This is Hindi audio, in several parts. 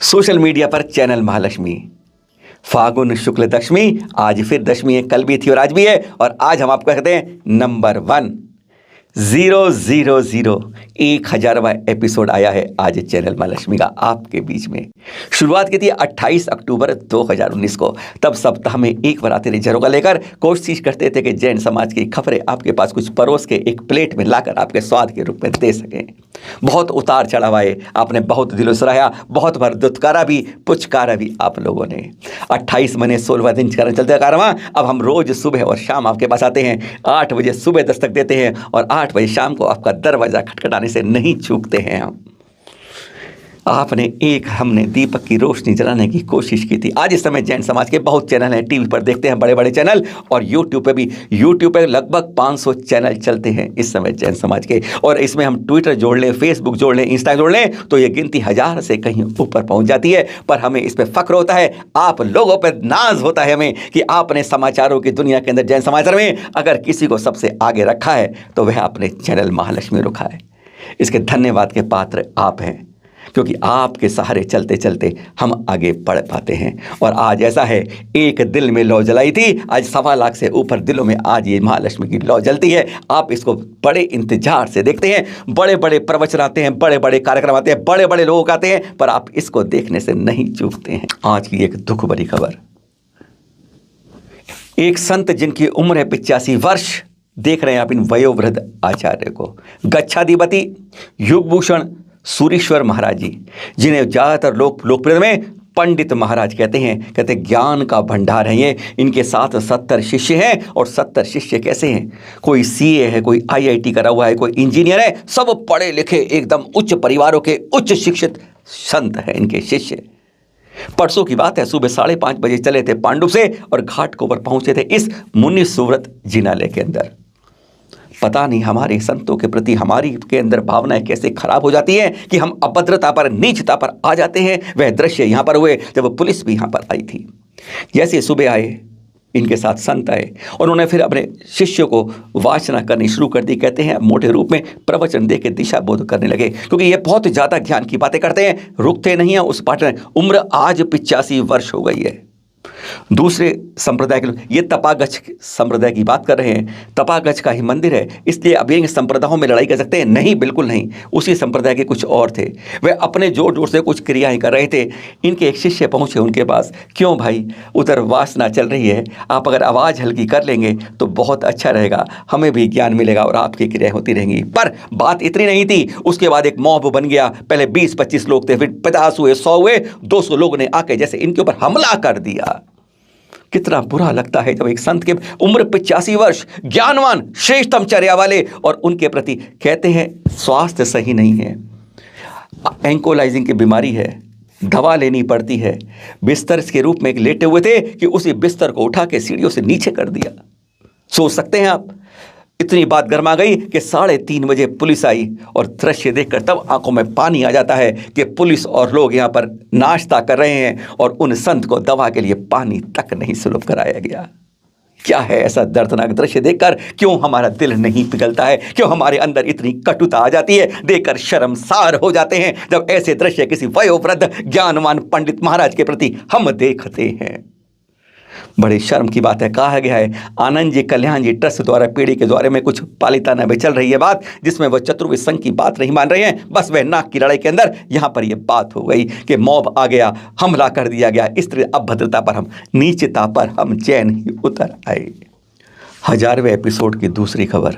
सोशल मीडिया पर चैनल महालक्ष्मी, फागुन शुक्ल दशमी, आज फिर दशमी है, कल भी थी और आज भी है। और आज हम आपको कहते हैं नंबर 1,000 1000वां एपिसोड आया है आज चैनल महालक्ष्मी का आपके बीच में। शुरुआत की थी 28 अक्टूबर 2019 को। तब सप्ताह में एक बार आते थे झरोका लेकर, कोशिश करते थे कि जैन समाज की खबरें आपके पास कुछ परोस के एक प्लेट में लाकर आपके स्वाद के रूप में दे सकें। बहुत उतार चढ़ाव आए, आपने बहुत दिलों से सराहा, बहुत बार दुत्कारा भी, पुचकारा भी आप लोगों ने। 28 महीने 16 दिन चलते कारवां। अब हम रोज सुबह और शाम आपके पास आते हैं। 8 बजे सुबह दस्तक देते हैं और 8 बजे शाम को आपका दरवाजा खटखटाने से नहीं चूकते हैं हम। हमने दीपक की रोशनी जलाने की कोशिश की थी। आज इस समय जैन समाज के बहुत चैनल हैं, टीवी पर देखते हैं बड़े बड़े चैनल, और यूट्यूब पे भी। यूट्यूब पे लगभग 500 चैनल चलते हैं इस समय जैन समाज के, और इसमें हम ट्विटर जोड़ लें, फेसबुक जोड़ लें, इंस्टा जोड़ लें तो ये गिनती 1000 से कहीं ऊपर पहुंच जाती है। पर हमें इस पर फख्र होता है, आप लोगों पर नाज होता है हमें कि आपने समाचारों की दुनिया के अंदर जैन समाचार में अगर किसी को सबसे आगे रखा है तो वह आपने चैनल महालक्ष्मी रखा है। इसके धन्यवाद के पात्र आप हैं, क्योंकि आपके सहारे चलते चलते हम आगे बढ़ पाते हैं। और आज ऐसा है, एक दिल में लौ जलाई थी, आज 1.25 लाख से ऊपर दिलों में आज ये महालक्ष्मी की लौ जलती है। आप इसको बड़े इंतजार से देखते हैं, बड़े बड़े प्रवचन आते हैं, बड़े बड़े कार्यक्रम आते हैं, बड़े बड़े लोग आते हैं, पर आप इसको देखने से नहीं चूकते हैं। आज की एक दुख भरी खबर, एक संत जिनकी उम्र है 85 वर्ष, देख रहे हैं आप इन वयोवृद्ध आचार्य को, गच्छाधिपति युगभूषण सूरीश्वर महाराज जी, जिन्हें ज़्यादातर लोग लोकप्रिय में पंडित महाराज कहते हैं। कहते ज्ञान का भंडार है ये। इनके साथ 70 शिष्य हैं, और 70 शिष्य कैसे हैं? कोई सीए है, कोई आईआईटी करा हुआ है, कोई इंजीनियर है, सब पढ़े लिखे एकदम उच्च परिवारों के उच्च शिक्षित संत हैं इनके शिष्य। परसों की बात है, सुबह 5:30 बजे चले थे पांडु से और घाट को पर पहुंचे थे इस मुनि सुव्रत जिनालय के अंदर। पता नहीं हमारे संतों के प्रति हमारी के अंदर भावनाएं कैसे खराब हो जाती हैं कि हम अभद्रता पर, नीचता पर आ जाते हैं। वह दृश्य यहाँ पर हुए जब पुलिस भी यहाँ पर आई थी। जैसे सुबह आए, इनके साथ संत आए और उन्होंने फिर अपने शिष्यों को वाचना करनी शुरू कर दी। कहते हैं मोटे रूप में प्रवचन दे के दिशा बोध करने लगे, क्योंकि ये बहुत ज़्यादा ज्ञान की बातें करते हैं, रुकते नहीं हैं उस पाठ में। उम्र आज 85 वर्ष हो गई है। दूसरे संप्रदाय के लोग, ये तपागच्छ संप्रदाय की बात कर रहे हैं, तपागच्छ का ही मंदिर है, इसलिए अब ये संप्रदायों में लड़ाई कर सकते हैं? नहीं, बिल्कुल नहीं। उसी संप्रदाय के कुछ और थे, वे अपने जोर जोर से कुछ क्रियाएं कर रहे थे। इनके एक शिष्य पहुंचे उनके पास, क्यों भाई, उधर वासना चल रही है, आप अगर आवाज़ हल्की कर लेंगे तो बहुत अच्छा रहेगा, हमें भी ज्ञान मिलेगा और आपकी क्रियाएं होती रहेंगी। पर बात इतनी नहीं थी। उसके बाद एक मॉब बन गया। पहले 20-25 लोग थे, फिर 50 हुए, 100 हुए, 200 लोगों ने आके जैसे इनके ऊपर हमला कर दिया। कितना बुरा लगता है जब एक संत के उम्र 85 वर्ष, ज्ञानवान, श्रेष्ठतम चर्या वाले, और उनके प्रति कहते हैं स्वास्थ्य सही नहीं है, एंकोलाइजिंग की बीमारी है, दवा लेनी पड़ती है। बिस्तर के रूप में एक लेटे हुए थे कि उसी बिस्तर को उठा के सीढ़ियों से नीचे कर दिया। सोच सकते हैं आप? इतनी बात गर्मा गई कि 3:30 बजे पुलिस आई, और दृश्य देखकर तब आंखों में पानी आ जाता है कि पुलिस और लोग यहाँ पर नाश्ता कर रहे हैं और उन संत को दवा के लिए पानी तक नहीं सुलभ कराया गया। क्या है ऐसा दर्दनाक दृश्य देखकर? क्यों हमारा दिल नहीं पिघलता है? क्यों हमारे अंदर इतनी कटुता आ जाती है? देखकर शर्मसार हो जाते हैं जब ऐसे दृश्य किसी वयोवृद्ध ज्ञानवान पंडित महाराज के प्रति हम देखते हैं। बड़ी शर्म की बात है। कहा गया है आनंद जी कल्याण जी ट्रस्ट द्वारा पीढ़ी के द्वारे में कुछ पालिताना में चल रही है बात, जिसमें वह चतुर्वेद संघ की बात नहीं मान रहे हैं। बस वह नाक की लड़ाई के अंदर यहाँ पर यह बात हो गई कि मॉब आ गया, हमला कर दिया गया। इस तरह अभद्रता पर हम, नीचता पर हम चैन ही उतर आए। 1000वें एपिसोड की दूसरी खबर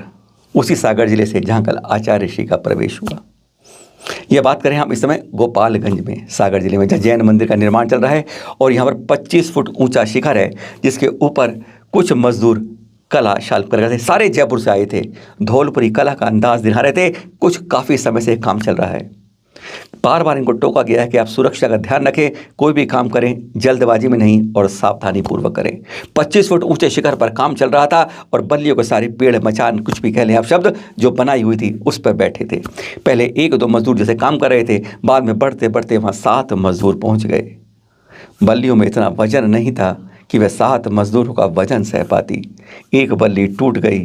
उसी सागर जिले से, जहाँ कल आचार्य श्री का प्रवेश हुआ। यह बात करें हम इस समय गोपालगंज में, सागर जिले में, जहाँ जैन मंदिर का निर्माण चल रहा है, और यहाँ पर 25 फुट ऊंचा शिखर है, जिसके ऊपर कुछ मजदूर कला शाल कर रहे थे। सारे जयपुर से आए थे, धौलपुरी कला का अंदाज दिखा रहे थे। कुछ काफ़ी समय से काम चल रहा है। बार बार इनको टोका गया है कि आप सुरक्षा का ध्यान रखें, कोई भी काम करें जल्दबाजी में नहीं और सावधानी पूर्वक करें। 25 फुट ऊंचे शिखर पर काम चल रहा था, और बल्लियों के सारे पेड़, मचान, कुछ भी कह लें आप शब्द, जो बनाई हुई थी उस पर बैठे थे। पहले 1-2 मजदूर जैसे काम कर रहे थे, बाद में बढ़ते बढ़ते वहाँ 7 मजदूर पहुँच गए। बल्लियों में इतना वजन नहीं था कि वह 7 मजदूरों का वजन सह पाती। एक बल्ली टूट गई,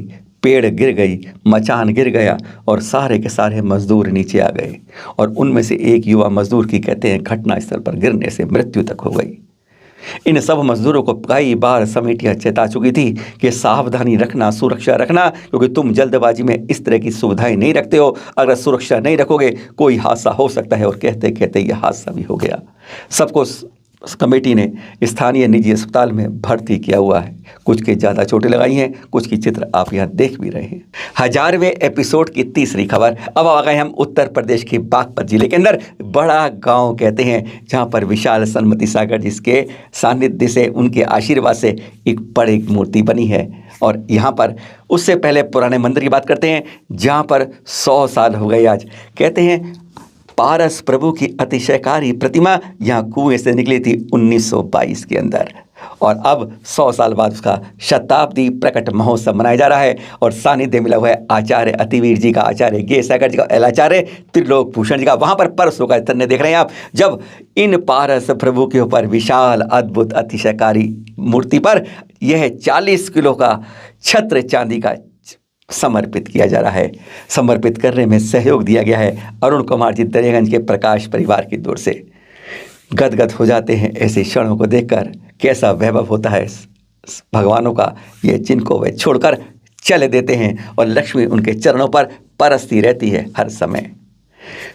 पेड़ गिर गई, मचान गिर गया और सारे के सारे मजदूर नीचे आ गए और उनमें से एक युवा मजदूर की कहते हैं घटनास्थल पर गिरने से मृत्यु तक हो गई। इन सब मजदूरों को कई बार समितियां चेता चुकी थी कि सावधानी रखना, सुरक्षा रखना, क्योंकि तुम जल्दबाजी में इस तरह की सुविधाएं नहीं रखते हो। अगर सुरक्षा नहीं रखोगे कोई हादसा हो सकता है। और कहते कहते यह हादसा भी हो गया। सबको कमेटी ने स्थानीय निजी अस्पताल में भर्ती किया हुआ है। कुछ के ज़्यादा चोटें लगाई हैं, कुछ की चित्र आप यहाँ देख भी रहे हैं। 1000वें एपिसोड की तीसरी खबर। अब आ गए हम उत्तर प्रदेश के बागपत जिले के अंदर बड़ा गांव कहते हैं, जहां पर विशाल सन्मति सागर जिसके सानिध्य से, उनके आशीर्वाद से एक बड़ी मूर्ति बनी है। और यहाँ पर उससे पहले पुराने मंदिर की बात करते हैं, जहाँ पर 100 साल हो गए आज। कहते हैं पारस प्रभु की अतिशयकारी प्रतिमा यहाँ कुएं से निकली थी 1922 के अंदर, और अब 100 साल बाद उसका शताब्दी प्रकट महोत्सव मनाया जा रहा है। और सानिध्य मिला हुआ है आचार्य अतिवीर जी का, आचार्य गे सागर जी का, एलाचार्य त्रिलोक भूषण जी का। वहाँ पर परसों का तरने देख रहे हैं आप, जब इन पारस प्रभु के ऊपर विशाल अद्भुत अतिशयकारी मूर्ति पर यह 40 किलो का छत्र चांदी का समर्पित किया जा रहा है। समर्पित करने में सहयोग दिया गया है अरुण कुमार जी दरियागंज के प्रकाश परिवार की ओर से। गदगद हो जाते हैं ऐसे क्षणों को देखकर। कैसा वैभव होता है भगवानों का, ये जिनको वे छोड़कर चले देते हैं और लक्ष्मी उनके चरणों पर परसती रहती है हर समय।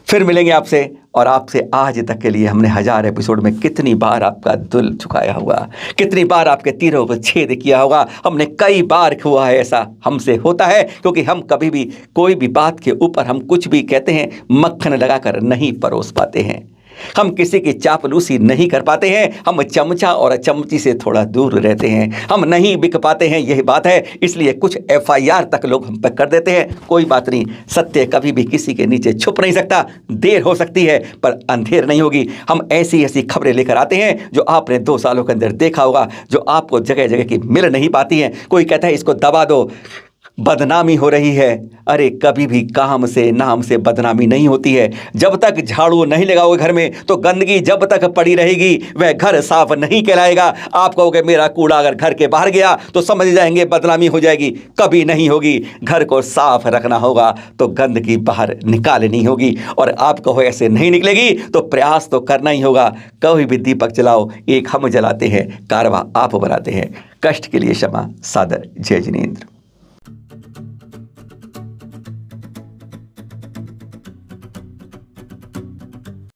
फिर मिलेंगे आपसे, और आपसे आज तक के लिए हमने 1000 एपिसोड में कितनी बार आपका दिल झुकाया होगा, कितनी बार आपके तीरों को छेद किया होगा। हमने कई बार हुआ है ऐसा, हमसे होता है, क्योंकि हम कभी भी कोई भी बात के ऊपर हम कुछ भी कहते हैं मक्खन लगाकर नहीं परोस पाते हैं। हम किसी की चापलूसी नहीं कर पाते हैं। हम चमचा और चमची से थोड़ा दूर रहते हैं। हम नहीं बिक पाते हैं, यही बात है। इसलिए कुछ FIR तक लोग हम पर कर देते हैं। कोई बात नहीं, सत्य कभी भी किसी के नीचे छुप नहीं सकता। देर हो सकती है पर अंधेर नहीं होगी। हम ऐसी ऐसी खबरें लेकर आते हैं जो आपने 2 सालों के अंदर देखा होगा, जो आपको जगह जगह की मिल नहीं पाती हैं। कोई कहता है इसको दबा दो, बदनामी हो रही है। अरे कभी भी काम से, नाम से बदनामी नहीं होती है। जब तक झाड़ू नहीं लगाओगे घर में, तो गंदगी जब तक पड़ी रहेगी वह घर साफ नहीं कहलाएगा। आप कहोगे मेरा कूड़ा अगर घर के बाहर गया तो समझ जाएंगे बदनामी हो जाएगी, कभी नहीं होगी। घर को साफ रखना होगा तो गंदगी बाहर निकालनी होगी। और आप कहो ऐसे नहीं निकलेगी तो प्रयास तो करना ही होगा। कभी भी दीपक जलाओ, एक हम जलाते हैं, कारवा आप बनाते हैं। कष्ट के लिए क्षमा, सादर जय जिनेंद्र।